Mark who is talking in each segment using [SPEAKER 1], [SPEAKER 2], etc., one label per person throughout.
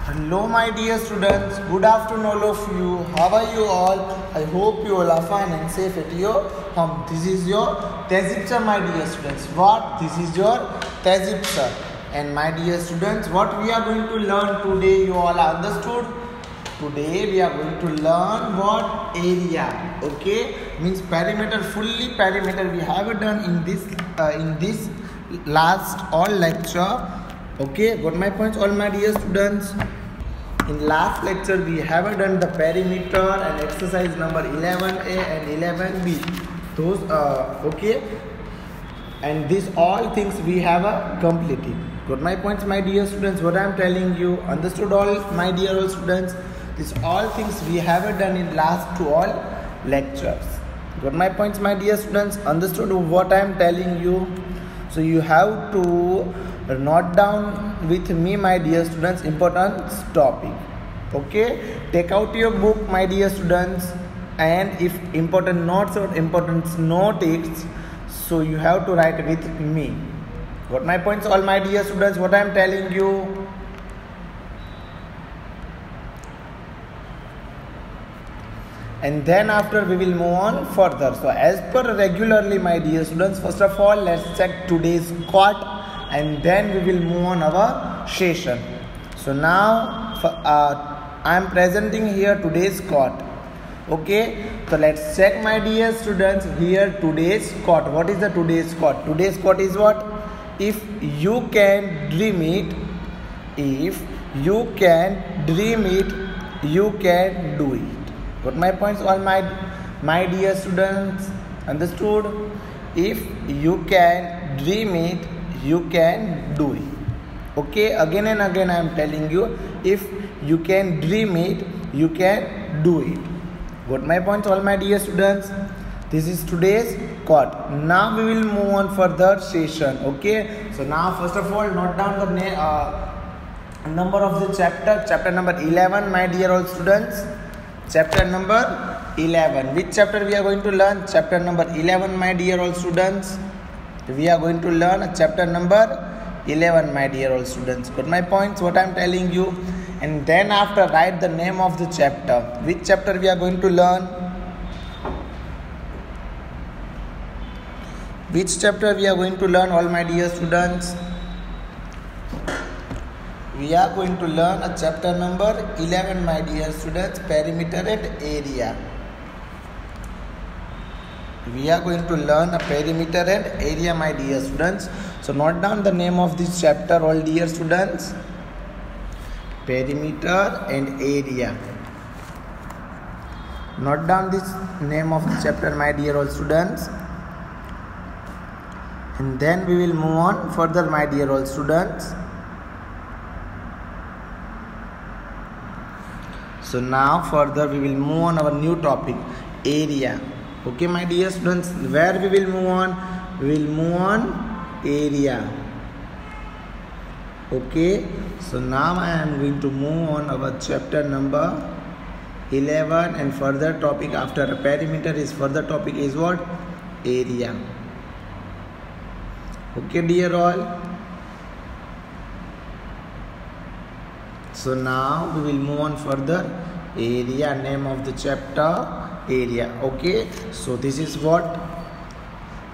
[SPEAKER 1] Hello my dear students, good afternoon all of you. How are you all? I hope you all are fine and safe at your home. This is your Tehzeeb sir my dear students. What? This is your Tehzeeb sir. And my dear students, what we are going to learn today, you all understood? Today we are going to learn what area, okay? Means perimeter, fully perimeter we have done in this last all lecture. Okay, got my points all my dear students. In last lecture we have done the perimeter and exercise number 11a and 11b. Those okay, and these all things we have completed. Got my points my dear students, what I am telling you, understood all my dear all students? These all things we have done in last two all lectures. Got my points my dear students, understood what I am telling you? So you have to note down with me my dear students important topic. Okay, take out your book my dear students, and if important notes or important notice, so you have to write with me. Got my points all my dear students, what I am telling you? And then after we will move on further. So as per regularly my dear students, first of all let's check today's quote and then we will move on our session. So now I am presenting here today's quote. Okay, so let's check my dear students here today's quote. What is the today's quote? Today's quote is what? If you can dream it, if you can dream it, you can do it. Got my points all my dear students, understood? If you can dream it, you can do it. Okay, again and again I am telling you, if you can dream it, you can do it. Got my points all my dear students? This is today's quote. Now we will move on further session. Okay, so now first of all note down the number of the chapter number 11 my dear all students. Chapter number 11. Which chapter we are going to learn? Chapter number 11 my dear all students. We are going to learn chapter number 11 my dear all students. Got my points what I am telling you? And then after write the name of the chapter. Which chapter we are going to learn? Which chapter we are going to learn all my dear students? We are going to learn a chapter number 11 my dear students, perimeter and area. We are going to learn a perimeter and area my dear students. So note down the name of this chapter all dear students. Perimeter and area. Note down this name of the chapter my dear all students. And then we will move on further my dear all students. So now further we will move on our new topic, area. Okay my dear students, where we will move on? We will move on area. Okay, so now I am going to move on our chapter number 11 and further topic after a perimeter is further topic is what? Area. Okay dear all. So now we will move on further, area, name of the chapter, area. Okay, so this is what?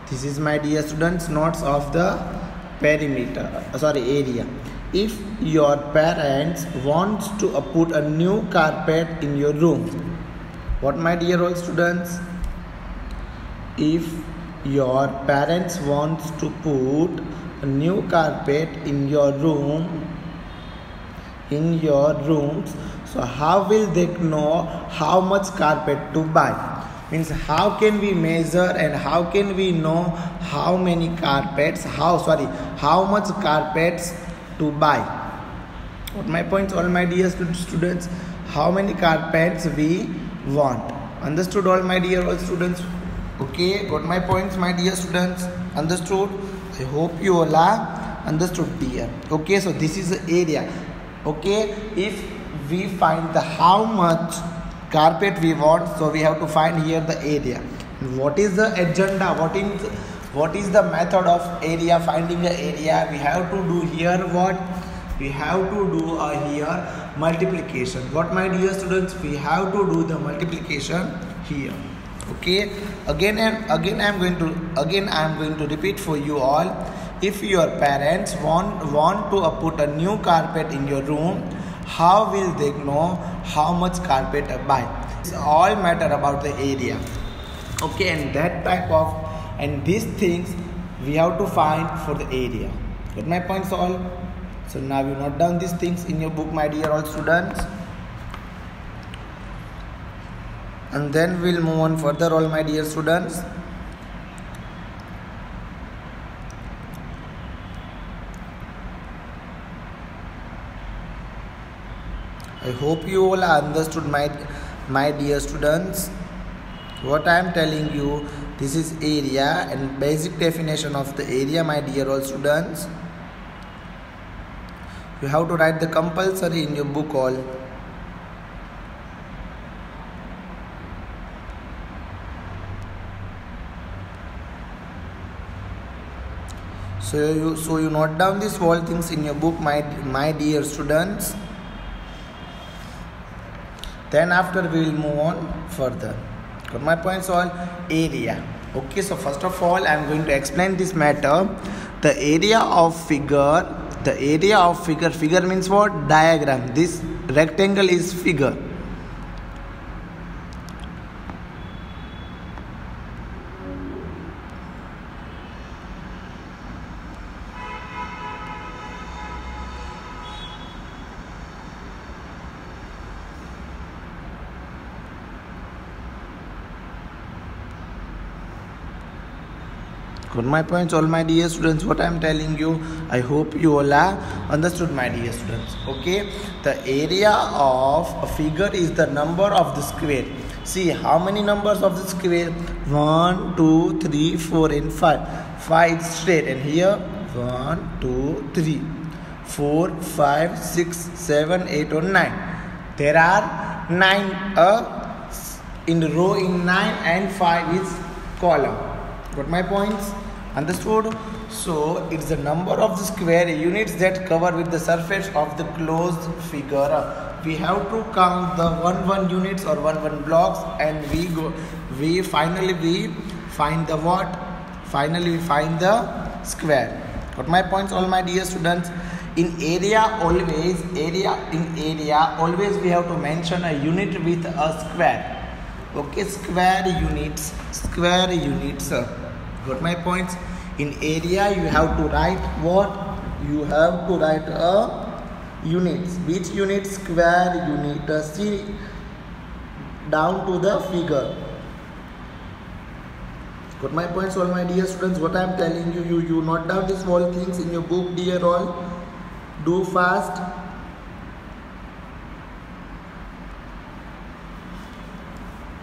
[SPEAKER 1] This is my dear students notes of the perimeter, area. If your parents want to put a new carpet in your room, what my dear all students? If your parents want to put a new carpet in your room, in your rooms, so how will they know how much carpet to buy? Means how can we measure and how can we know how many carpets, how much carpets to buy? What my points all my dear students? How many carpets we want? Understood all my dear all students? Okay, got my points my dear students? Understood? I hope you all are understood dear. Okay, so this is the area. Okay, if we find the how much carpet we want, so we have to find here the area. What is the agenda? What is the method of area, finding the area? We have to do here what? we have to do here multiplication. What, my dear students? We have to do the multiplication here. Okay, again I am going to repeat for you all. If your parents want to put a new carpet in your room, how will they know how much carpet to buy? It's all matter about the area. Okay, and that type of and these things we have to find for the area. Got my points all? So now you note down these things in your book, my dear all students. And then we'll move on further, all my dear students. I hope you all understood, my dear students. What I am telling you, this is area and basic definition of the area, my dear all students. You have to write the compulsory in your book all. So you note down these all things in your book, my dear students. Then after we will move on further. Got my points all? Area. Okay, so first of all I am going to explain this matter. The area of figure. Figure means what? Diagram. This rectangle is figure. Got my points all, my dear students? What I am telling you, I hope you all have understood, my dear students. Okay, the area of a figure is the number of the square. See how many numbers of the square? 1, 2, 3, 4 and 5. 5 is straight, and here 1, 2, 3, 4, 5, 6, 7, 8 or 9. There are 9 in row in 9 and 5 is column. Got my points? Understood? So it's the number of the square units that cover with the surface of the closed figure. We have to count the 1 units or 1 blocks, and we finally find the what? Finally we find the square. Got my points all, my dear students? In area always we have to mention a unit with a square. Okay, square units. Got my points? In area you have to write what? You have to write a units. Which unit? Square unit. See down to the figure. Got my points all, my dear students? What I am telling you, you note down these all things in your book, dear all. Do fast.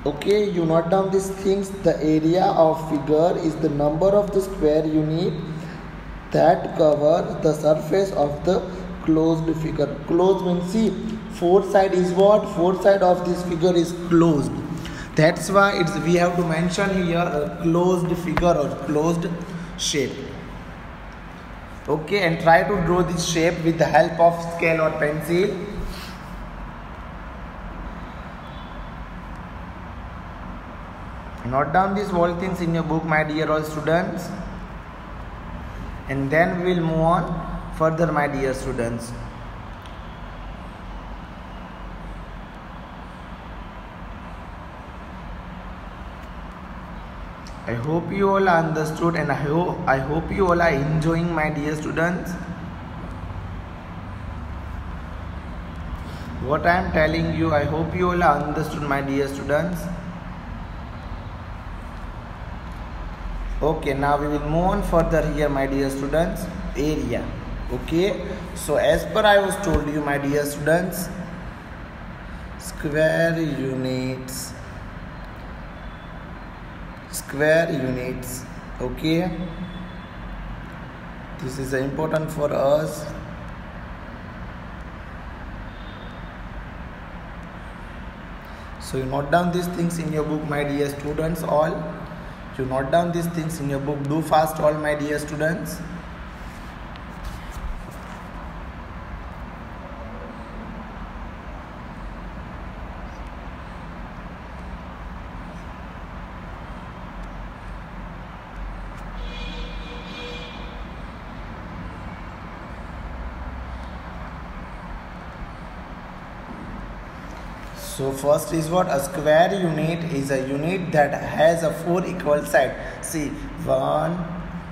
[SPEAKER 1] Okay, you note down these things. The area of figure is the number of the square unit that cover the surface of the closed figure. Closed means, see, 4 side is what? 4 side of this figure is closed. That's why we have to mention here a closed figure or closed shape. Okay, and try to draw this shape with the help of scale or pencil. Note down these all things in your book, my dear all students, and then we will move on further, my dear students. I hope you all understood, and I hope you all are enjoying, my dear students. What I am telling you, I hope you all are understood, my dear students. Okay, now we will move on further here, my dear students. Area. Okay, so as per I was told you, my dear students, square units. Okay, this is important for us. So you note down these things in your book, my dear students all. You note down these things in your book. Do fast all, my dear students. So first is what? A square unit is a unit that has a 4 equal sides. See, 1,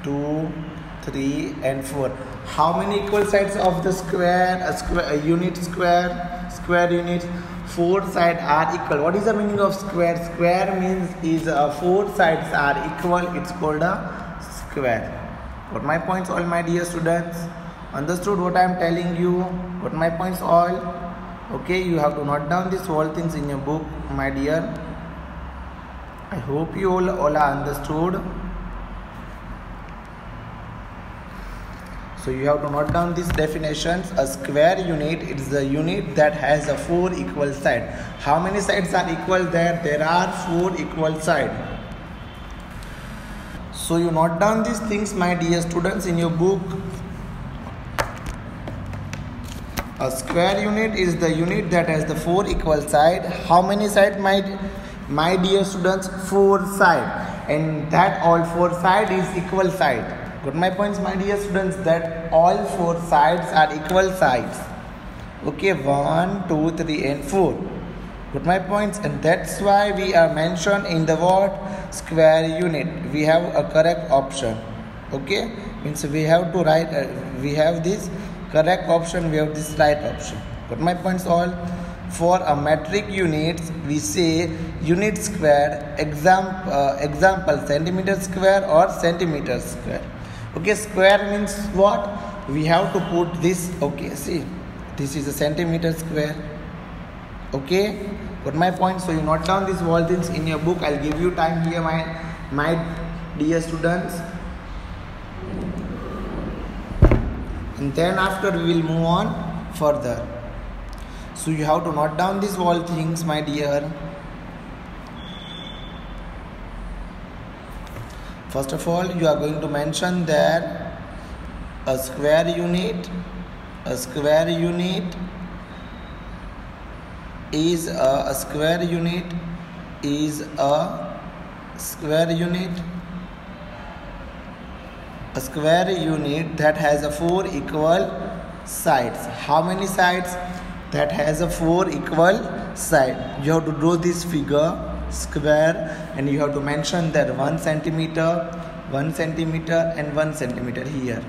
[SPEAKER 1] 2, 3 and 4. How many equal sides of the square? A unit square unit. 4 sides are equal. What is the meaning of square? Square means is 4 sides are equal. It's called a square. Got my points all, my dear students? Understood what I am telling you? Got my points all? Okay, you have to note down these all things in your book, my dear. I hope you all are understood. So you have to note down these definitions. A square unit is a unit that has a 4 equal sides. How many sides are equal there? There are 4 equal sides. So you note down these things, my dear students, in your book. A square unit is the unit that has the 4 equal sides. How many sides, my dear students? 4 sides. And that all 4 sides is equal side. Got my points, my dear students? That all 4 sides are equal sides. Okay, 1, 2, 3 and 4. Got my points? And that's why we are mentioned in the what? Square unit. We have a correct option. Okay, means we have to write, we have this correct option, we have this right option. Got my points all? For a metric units, we say unit square, example centimeter square or centimeter square. Okay, square means what? We have to put this. Okay, see, this is a centimeter square. Okay, got my point? So you note down these all things in your book. I'll give you time here, my dear students. And then after we will move on further. So you have to note down these all things, my dear. First of all, you are going to mention that a square unit is a square unit is a square unit that has a 4 equal sides. How many sides? That has a 4 equal sides. You have to draw this figure square and you have to mention that 1 centimeter, 1 centimeter and 1 centimeter here.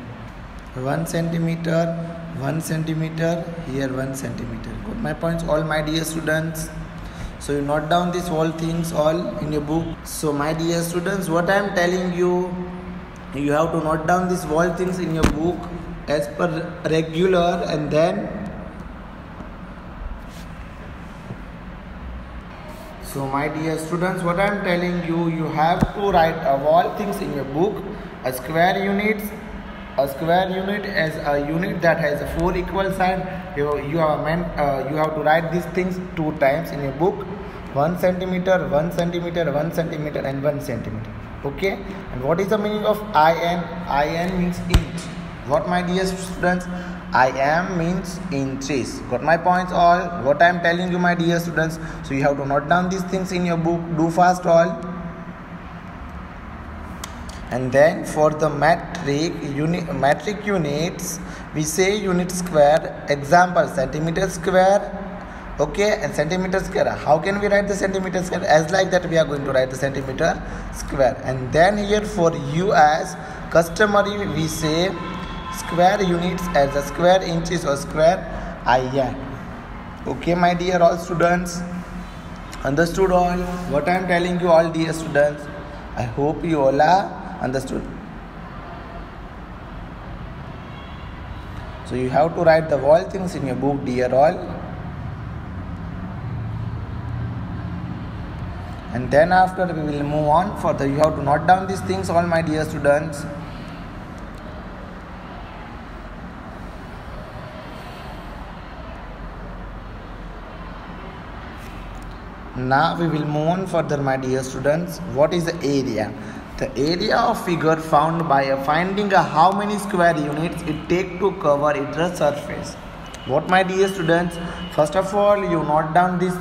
[SPEAKER 1] 1 centimeter, 1 centimeter, here 1 centimeter. Got my points all, my dear students? So you note down these all things all in your book. So my dear students, what I am telling you, you have to note down these all things in your book as per regular. And then so my dear students, what I am telling you, you have to write all things in your book. A square unit is a unit that has a 4 equal sides. You have to write these things 2 times in your book. 1 centimeter, 1 centimeter, 1 centimeter and 1 centimeter. Okay, and what is the meaning of IN? IN means inch. What, my dear students? IM means inches. Got my points all? What I am telling you, my dear students? So you have to note down these things in your book. Do fast all. And then for the metric units, we say unit square, example centimeter square. Okay, and centimeter square. How can we write the centimeter square? As like that we are going to write the centimeter square. And then here for US customary, we say square units as a square inches or square IN. Okay, my dear all students? Understood all? What I am telling you all, dear students? I hope you all are understood. So you have to write the all things in your book, dear all. And then after we will move on further. You have to note down these things all, my dear students. Now we will move on further, my dear students. What is the area? The area of figure found by finding how many square units it take to cover its surface. What, my dear students? First of all, you note down this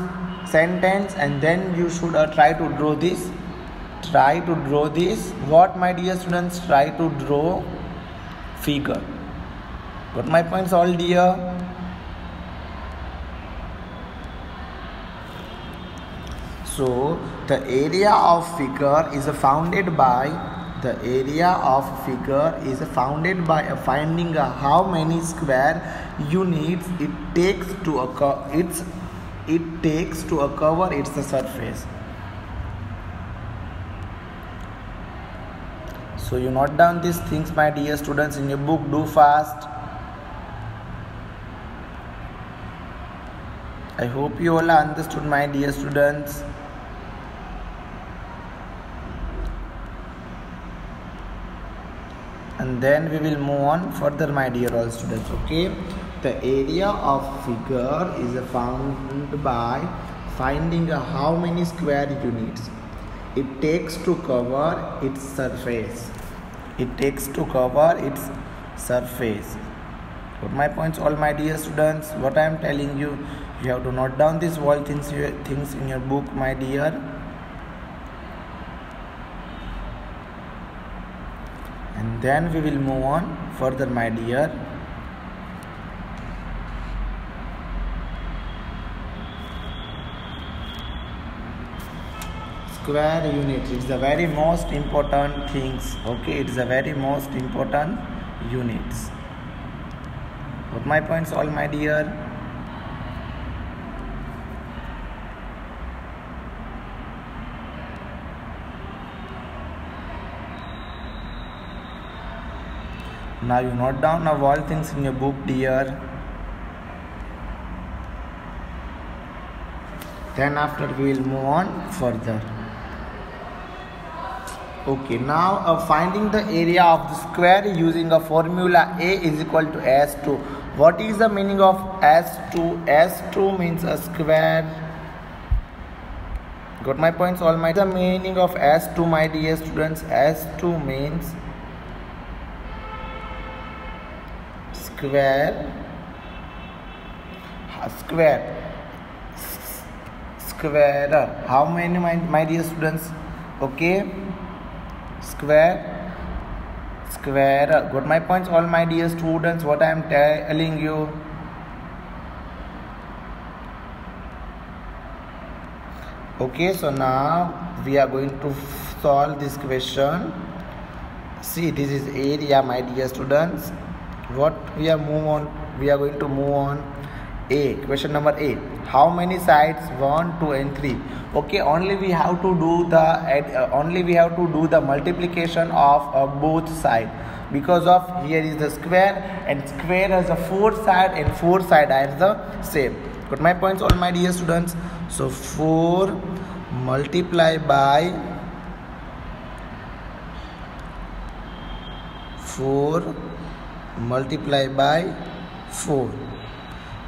[SPEAKER 1] sentence and then you should try to draw this. What, my dear students? Try to draw figure. Got my points all, dear? So the area of figure is founded by finding how many square units it takes to cover its surface. So you note down these things, my dear students, in your book. Do fast. I hope you all understood, my dear students. And then we will move on further, my dear all students. Okay, the area of figure is found by finding how many square units it takes to cover its surface. Got my points, all my dear students? What I am telling you, you have to note down these all things in your book, my dear. And then we will move on further, my dear. Square unit, it's the very most important things. Okay, it's the very most important units. Got my points, all my dear? Now you note down all things in your book, dear. Then after we will move on further. Okay, now finding the area of the square using a formula A is equal to S2. What is the meaning of S2? S2 means a square. Got my points, all my. The meaning of S2, my dear students. S2 means square. Squarer. How many, my dear students? Okay, squarer. Got my points, all my dear students? What I am telling you. Okay, so now we are going to solve this question. See, this is area, my dear students. What we are going to move on. A, question number A. How many sides? 1, 2 and 3. Okay, only we have to do the multiplication of both sides, because of here is the square, and square has a 4 side and 4 side are the same. Got my points, all my dear students? So 4 multiplied by 4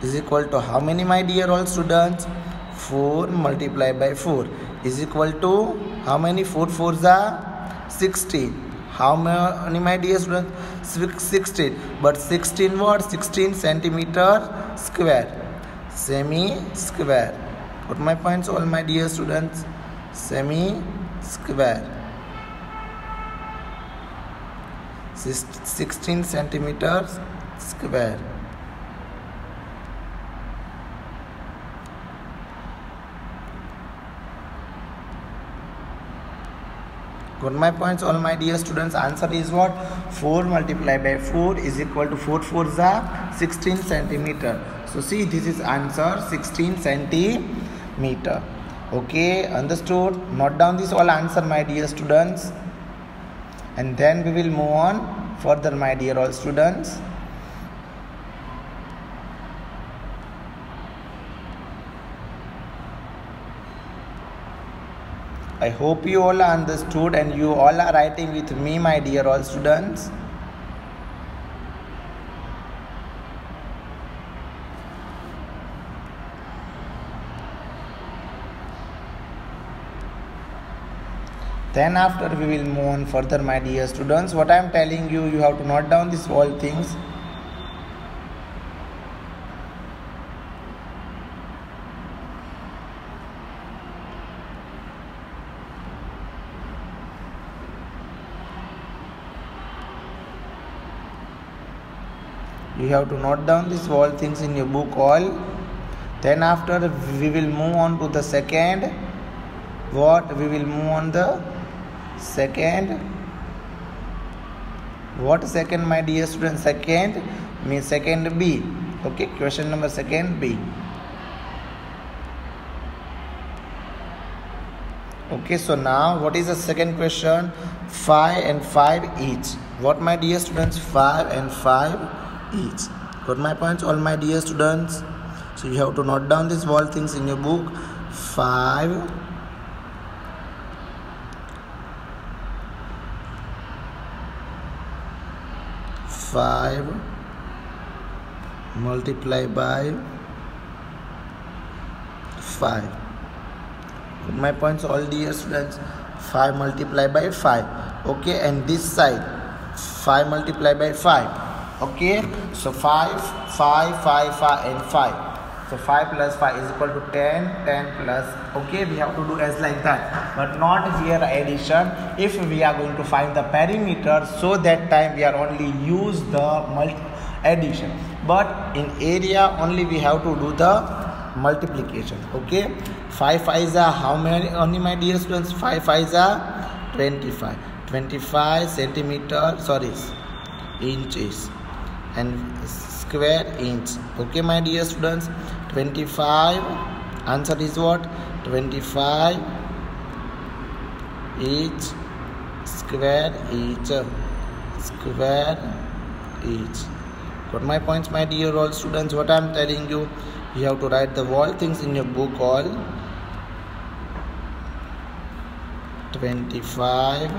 [SPEAKER 1] is equal to how many, my dear all students? 4 multiplied by 4 is equal to how many? 4 4s are 16. How many, my dear students? 16. But 16 what? 16 centimeter square. Semi-square. Got my points, all my dear students? Semi-square. 16 centimeters square. Got my points, all my dear students? Answer is what? 4 multiplied by 4 is equal to 4 4s are 16 centimeter. So see, this is answer, 16 centimeter. Okay, understood? Note down this all answer, my dear students. And then we will move on further, my dear all students. I hope you all understood and you all are writing with me, my dear all students. Then after we will move on further, my dear students. What I am telling you, you have to note down these all things. You have to note down these all things in your book all. Then after we will move on to the second What? We will move on the second. What second, my dear students? Second means second B. Okay, question number second B. Okay, so now what is the second question? 5 and 5 each. What, my dear students? 5 and 5 each. Got my points, all my dear students? So you have to note down these all things in your book. 5 multiplied by 5. Got my points, all dear students? 5 multiplied by 5. Okay, and this side 5 multiplied by 5. Okay, so 5 and 5. So 5 plus 5 is equal to 10. 10 plus, okay, we have to do as like that, but not here addition. If we are going to find the perimeter, so that time we are only use the addition, but in area only we have to do the multiplication. Okay, 5 5s are how many only, my dear students? 5 5s are 25. 25 centimeter, inches, and square inch. Okay, my dear students, 25, answer is what? 25 each square each. Got my points, my dear all students? What I am telling you, you have to write the all things in your book. All 25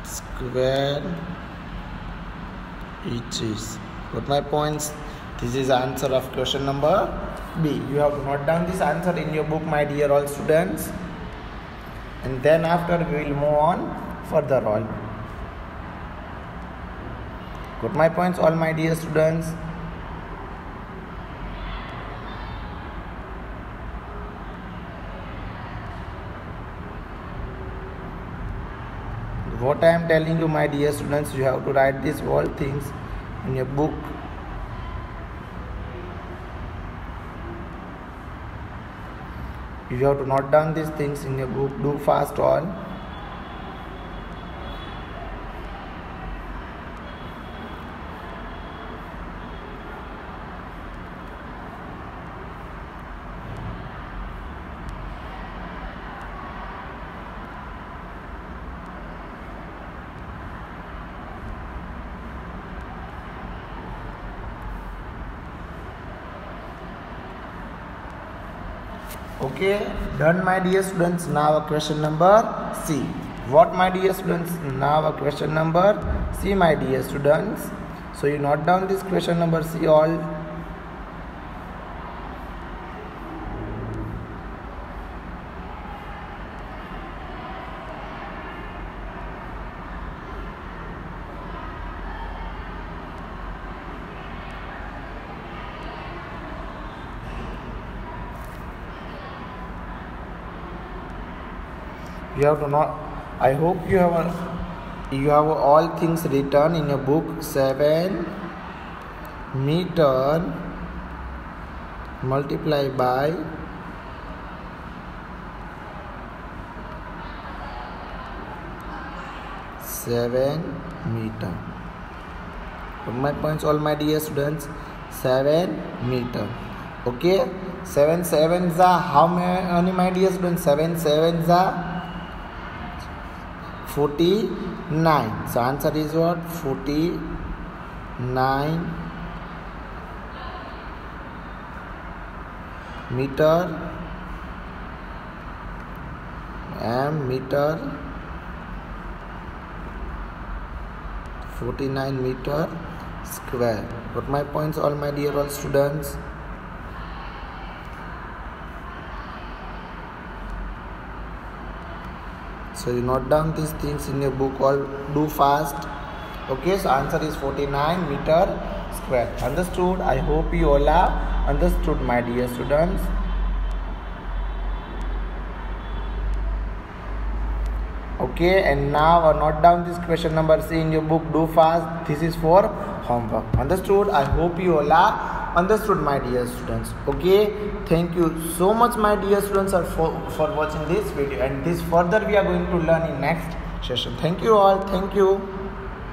[SPEAKER 1] square inches. Got my points? This is the answer of question number B. You have to note down this answer in your book, my dear all students, and then after we will move on further all. Got my points, all my dear students? What I am telling you, my dear students, you have to write these all things in your book. You have to note down these things in your book. Do fast all. Okay, done, my dear students. Now a question number C. What, my dear students? Now a question number C, my dear students. So you note down this question number C all. You have to know. I hope you have all things written in your book. 7 meter multiplied by 7 meter. Put my points, all my dear students. 7 meter. Okay, 7 sevens are how many, my dear students? 7 sevens are 49. So answer is what? 49 meter. Meter 49 meter square. Put my points, all my dear all students. So you note down these things in your book. All do fast. Okay, so answer is 49 meter square. Understood? I hope you all have understood, my dear students. Okay, and now note down this question number C in your book. Do fast. This is for homework. Understood? I hope you all are understood, my dear students? Okay, thank you so much, my dear students, for watching this video, and this further we are going to learn in next session. Thank you all. Thank you.